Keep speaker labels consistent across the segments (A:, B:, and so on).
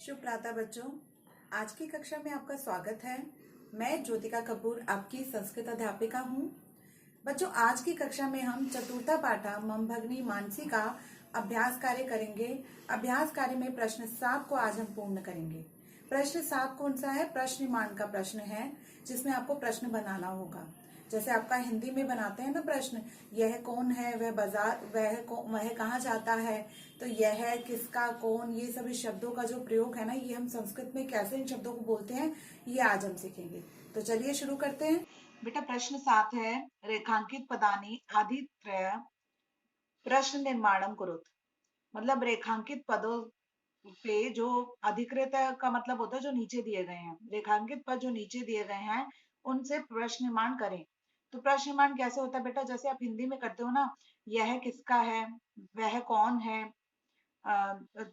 A: शुभ प्रातः बच्चों। आज की कक्षा में आपका स्वागत है। मैं ज्योतिका कपूर आपकी संस्कृत अध्यापिका हूँ। बच्चों, आज की कक्षा में हम चतुर्था पाठा मम भगिनी मानसी का अभ्यास कार्य करेंगे। अभ्यास कार्य में प्रश्न 7 को आज हम पूर्ण करेंगे। प्रश्न 7 कौन सा है? प्रश्नमान का प्रश्न है, जिसमें आपको प्रश्न बनाना होगा। जैसे आपका हिंदी में बनाते हैं ना प्रश्न, यह कौन है, वह बाजार, वह कहाँ जाता है, तो यह, किसका, कौन, ये सभी शब्दों का जो प्रयोग है ना, ये हम संस्कृत में कैसे इन शब्दों को बोलते हैं, ये आज हम सीखेंगे। तो चलिए शुरू करते हैं। बेटा, प्रश्न 7 है, रेखांकित पदानी आदित्रय प्रश्न निर्माणम कुरुत। मतलब रेखांकित पदों पे जो अधिकृत का मतलब होता है जो नीचे दिए गए हैं, रेखांकित पद जो नीचे दिए गए हैं उनसे प्रश्न निर्माण करें। तो प्रश्न निर्माण कैसे होता है बेटा? जैसे आप हिंदी में करते हो ना, यह किसका है, वह कौन है,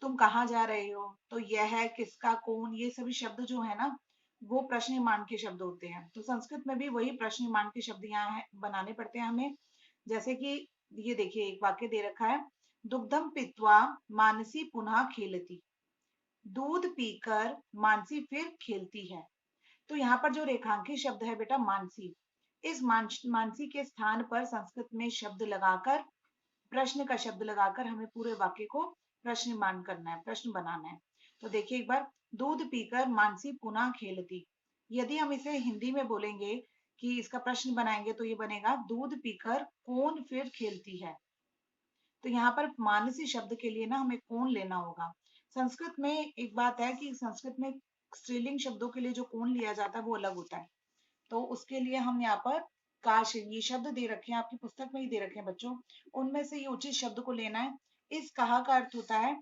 A: तुम कहाँ जा रहे हो, तो यह, किसका, कौन, ये सभी शब्द जो है ना, वो प्रश्न निर्माण के शब्द होते हैं। तो संस्कृत में भी वही प्रश्न निर्माण के शब्द यहाँ बनाने पड़ते हैं हमें। जैसे कि ये देखिए, एक वाक्य दे रखा है, दुग्धम पीत्वा मानसी पुनः खेलती। दूध पीकर मानसी फिर खेलती है। तो यहाँ पर जो रेखांकित शब्द है बेटा मानसी, इस मानसी के स्थान पर संस्कृत में शब्द लगाकर, प्रश्न का शब्द लगाकर हमें पूरे वाक्य को प्रश्नमान करना है, प्रश्न बनाना है। तो देखिए एक बार, दूध पीकर मानसी पुनः खेलती। यदि हम इसे हिंदी में बोलेंगे कि इसका प्रश्न बनाएंगे तो ये बनेगा, दूध पीकर कौन फिर खेलती है। तो यहाँ पर मानसी शब्द के लिए ना हमें कौन लेना होगा। संस्कृत में एक बात है कि संस्कृत में स्त्रीलिंग शब्दों के लिए जो कौन लिया जाता है वो अलग होता है। तो उसके लिए हम यहाँ पर काश, ये शब्द दे रखे हैं आपकी पुस्तक में ही दे रखे हैं बच्चों, उनमें से ये उचित शब्द को लेना है। इस कहा का अर्थ होता है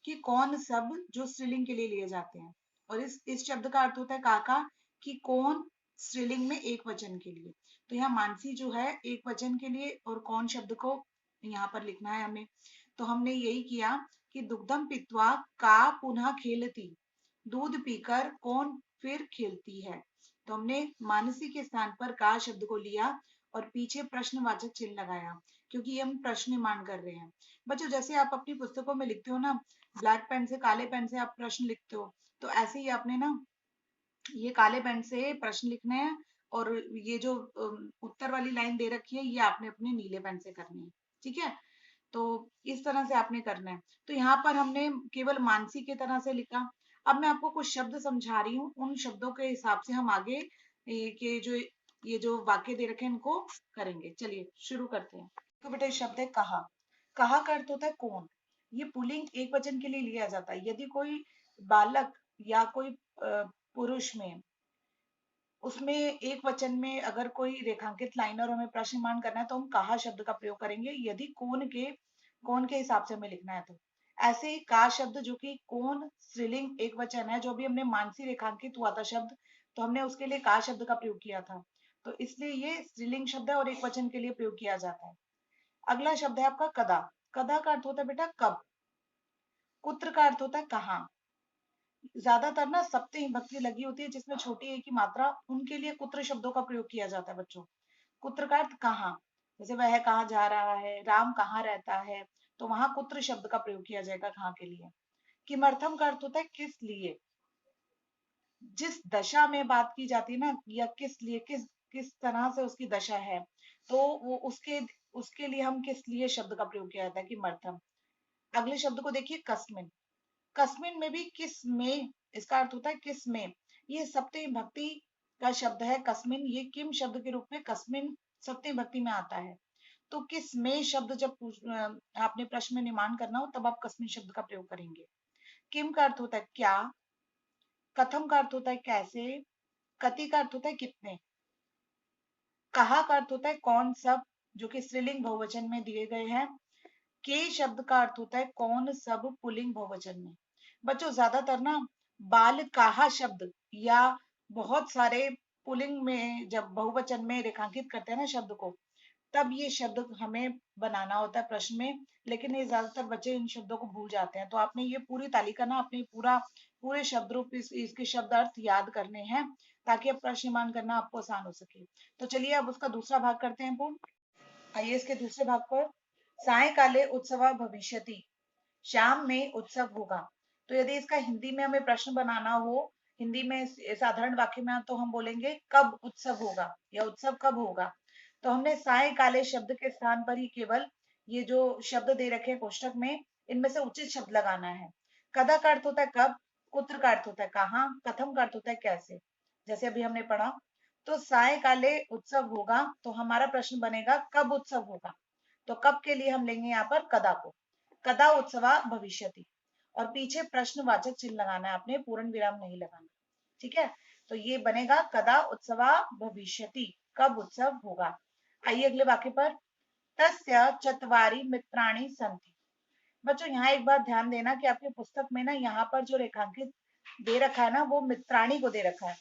A: कि कौन सब जो स्त्रीलिंग के लिए लिए जाते हैं, और इस शब्द का अर्थ होता है काका कि कौन स्त्रीलिंग में एक वचन के लिए। तो यहाँ मानसी जो है एक वचन के लिए, और कौन शब्द को यहाँ पर लिखना है हमें। तो हमने यही किया कि दुग्धम पीत्वा का पुनः खेलती, दूध पीकर कौन फिर खेलती है। तो हमने मानसी के स्थान पर का शब्द को लिया और पीछे प्रश्नवाचक चिन्ह लगाया, क्योंकि ये हम प्रश्न निर्माण कर रहे हैं। बच्चों, जैसे आप अपनी पुस्तकों में लिखते हो ना, ब्लैक पेन से, काले पेन से आप प्रश्न लिखते हो, तो ऐसे ही आपने ना ये काले पेन से प्रश्न लिखने हैं, और ये जो उत्तर वाली लाइन दे रखी है ये आपने अपने नीले पेन से करनी है। ठीक है? तो इस तरह से आपने करना है। तो यहाँ पर हमने केवल मानसी की तरह से लिखा। अब मैं आपको कुछ शब्द समझा रही हूँ, उन शब्दों के हिसाब से हम आगे ये जो वाक्य दे रखे हैं इनको करेंगे। चलिए शुरू करते हैं। तो बेटा शब्द है कहा। कहा का अर्थ होता है कौन। ये पुल्लिंग एक वचन के लिए लिया जाता है। यदि कोई बालक या कोई पुरुष में, उसमें एक वचन में अगर कोई रेखांकित लाइन और हमें प्रश्नमान करना है तो हम कहा शब्द का प्रयोग करेंगे, यदि कौन के हिसाब से हमें लिखना है तो। ऐसे ही का शब्द जो कि कौन स्त्रीलिंग एक वचन है, जो भी हमने मानसी रेखांकित हुआ था शब्द, तो हमने उसके लिए का शब्द का प्रयोग किया था, तो इसलिए ये स्त्रीलिंग शब्द है और एक वचन के लिए प्रयोग किया जाता है। अगला शब्द है आपका कदा। कदा का अर्थ होता है बेटा कब। कुत्र का अर्थ होता है कहाँ। ज्यादातर ना सप्तमी विभक्ति लगी होती है जिसमें छोटी ए की मात्रा, उनके लिए कुत्र शब्दों का प्रयोग किया जाता है बच्चों। कुत्र का अर्थ कहाँ। जैसे वह कहाँ जा रहा है, राम कहाँ रहता है, तो वहां कुत्र शब्द का प्रयोग किया जाएगा कहाँ के लिए। किमर्थम का अर्थ होता है किस लिए। जिस दशा में बात की जाती है ना, या किस लिए, किस किस तरह से उसकी दशा है, तो वो उसके लिए हम किस लिए शब्द का प्रयोग किया जाता है किमर्थम। अगले शब्द को देखिए, कस्मिन। कस्मिन में भी किस में, इसका अर्थ होता है किस में। ये सप्तमी भक्ति का शब्द है कस्मिन, ये किम शब्द के रूप में कस्मिन सप्तमी भक्ति में आता है। तो किस में शब्द जब आपने प्रश्न में निर्माण करना हो तब आप कस्मिन शब्द का प्रयोग करेंगे। किम का अर्थ होता है क्या, कथम का अर्थ होता है कैसे, कति का अर्थ होता है कितने, कहा का अर्थ होता है कौन सब, जो कि स्त्रीलिंग बहुवचन में दिए गए हैं। के शब्द का अर्थ होता है कौन सब पुल्लिंग बहुवचन में। बच्चों ज्यादातर ना बाल काहा शब्द या बहुत सारे पुल्लिंग में जब बहुवचन में रेखांकित करते हैं ना शब्द को, तब ये शब्द हमें बनाना होता है प्रश्न में, लेकिन ये ज्यादातर बच्चे इन शब्दों को भूल जाते हैं। तो आपने ये पूरी तालिका ना अपने पूरे शब्द रूप इसके शब्द अर्थ याद करने हैं, ताकि अब प्रश्न निर्माण करना आपको आसान हो सके। तो चलिए अब उसका दूसरा भाग करते हैं पूर्ण। आइए इसके दूसरे भाग पर। सायकाले उत्सव भविष्यति, शाम में उत्सव होगा। तो यदि इसका हिंदी में हमें प्रश्न बनाना हो, हिंदी में साधारण वाक्य में, तो हम बोलेंगे कब उत्सव होगा या उत्सव कब होगा। तो हमने सायकाले शब्द के स्थान पर ही केवल ये जो शब्द दे रखे हैं कोष्टक में, इनमें से उचित शब्द लगाना है। कदा का अर्थ होता है कब, कुत्र का अर्थ होता है कहाँ, कथम का अर्थ होता है कैसे, जैसे अभी हमने पढ़ा। तो सायकाले उत्सव होगा, तो हमारा प्रश्न बनेगा कब उत्सव होगा। तो कब के लिए हम लेंगे यहाँ पर कदा को, कदा उत्सवा भविष्यति, और पीछे प्रश्नवाचक चिन्ह लगाना है आपने, पूर्ण विराम नहीं लगाना। ठीक है, तो ये बनेगा कदा उत्सवा भविष्यति, कब उत्सव होगा। आइए अगले वाक्य पर। तस्य चत्वारि मित्राणि सन्ति। बच्चों यहाँ एक बात ध्यान देना कि आपकी पुस्तक में ना यहाँ पर जो रेखांकित दे रखा है ना, वो मित्राणी को दे रखा है,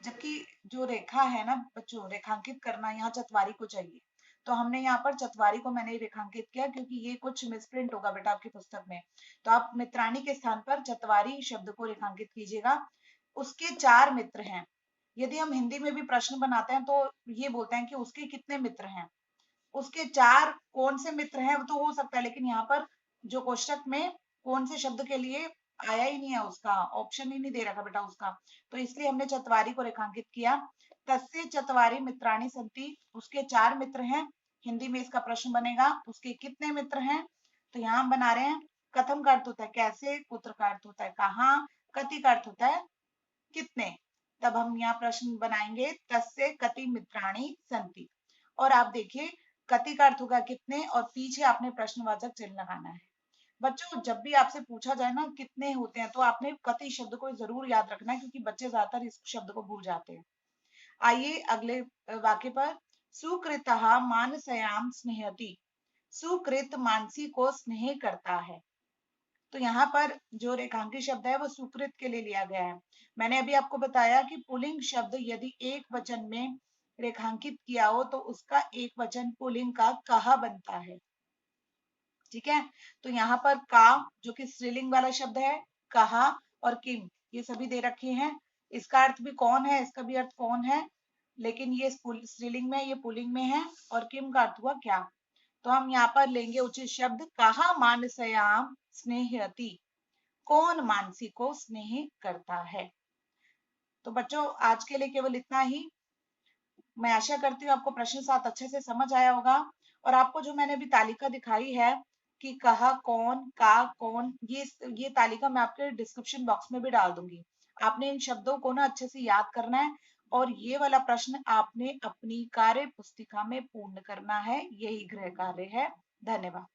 A: जबकि जो रेखा है ना बच्चों, रेखांकित करना यहाँ चतवारी को चाहिए। तो हमने यहाँ पर चतवारी को मैंने रेखांकित किया, क्योंकि ये कुछ मिसप्रिंट होगा बेटा आपकी पुस्तक में। तो आप मित्राणी के स्थान पर चतवारी शब्द को रेखांकित कीजिएगा। उसके 4 मित्र हैं। यदि हम हिंदी में भी प्रश्न बनाते हैं तो ये बोलते हैं कि उसके कितने मित्र हैं, उसके 4 कौन से मित्र हैं वो तो हो सकता है, लेकिन यहाँ पर जो कोष्टक में कौन से शब्द के लिए आया ही नहीं है, उसका ऑप्शन ही नहीं दे रखा बेटा उसका, तो इसलिए हमने चतवारी को रेखांकित किया। तस्य चतवारी मित्राणि सन्ति, उसके 4 मित्र हैं। हिंदी में इसका प्रश्न बनेगा उसके कितने मित्र हैं। तो यहाँ हम बना रहे हैं, कथम का अर्थ होता है कैसे, कुत्र का अर्थ होता है कहाँ, कति का अर्थ होता है कितने। तब हम यहाँ प्रश्न बनाएंगे तस्य कति मित्राणि सन्ति, और आप देखिए कति का अर्थ होगा कितने, और पीछे आपने प्रश्नवाचक चिन्ह लगाना है। बच्चों जब भी आपसे पूछा जाए ना कितने होते हैं, तो आपने कति शब्द को जरूर याद रखना है, क्योंकि बच्चे ज्यादातर इस शब्द को भूल जाते हैं। आइए अगले वाक्य पर। सुकृतः मानसयाम स्नेहति, सुकृत मानसी को स्नेह करता है। तो यहाँ पर जो रेखांकित शब्द है वो सुकृत के लिए लिया गया है। मैंने अभी आपको बताया कि पुल्लिंग शब्द यदि एक वचन में रेखांकित किया हो तो उसका एक वचन पुल्लिंग का कहा बनता है। ठीक है, तो यहाँ पर का जो कि स्त्रीलिंग वाला शब्द है, कहा और किम, ये सभी दे रखे हैं। इसका अर्थ भी कौन है, इसका भी अर्थ कौन है, लेकिन ये स्त्रीलिंग में, ये पुल्लिंग में है, और किम का अर्थ हुआ क्या। तो हम यहाँ पर लेंगे उचित शब्द, कहा मानसयाम स्नेहयति, कौन मानसी को स्नेह करता है। तो बच्चों आज के लिए केवल इतना ही। मैं आशा करती हूँ आपको प्रश्न 7 अच्छे से समझ आया होगा, और आपको जो मैंने अभी तालिका दिखाई है कि कहा कौन, का कौन, ये तालिका मैं आपके डिस्क्रिप्शन बॉक्स में भी डाल दूंगी। आपने इन शब्दों को ना अच्छे से याद करना है, और ये वाला प्रश्न आपने अपनी कार्य पुस्तिका में पूर्ण करना है, यही गृह कार्य है। धन्यवाद।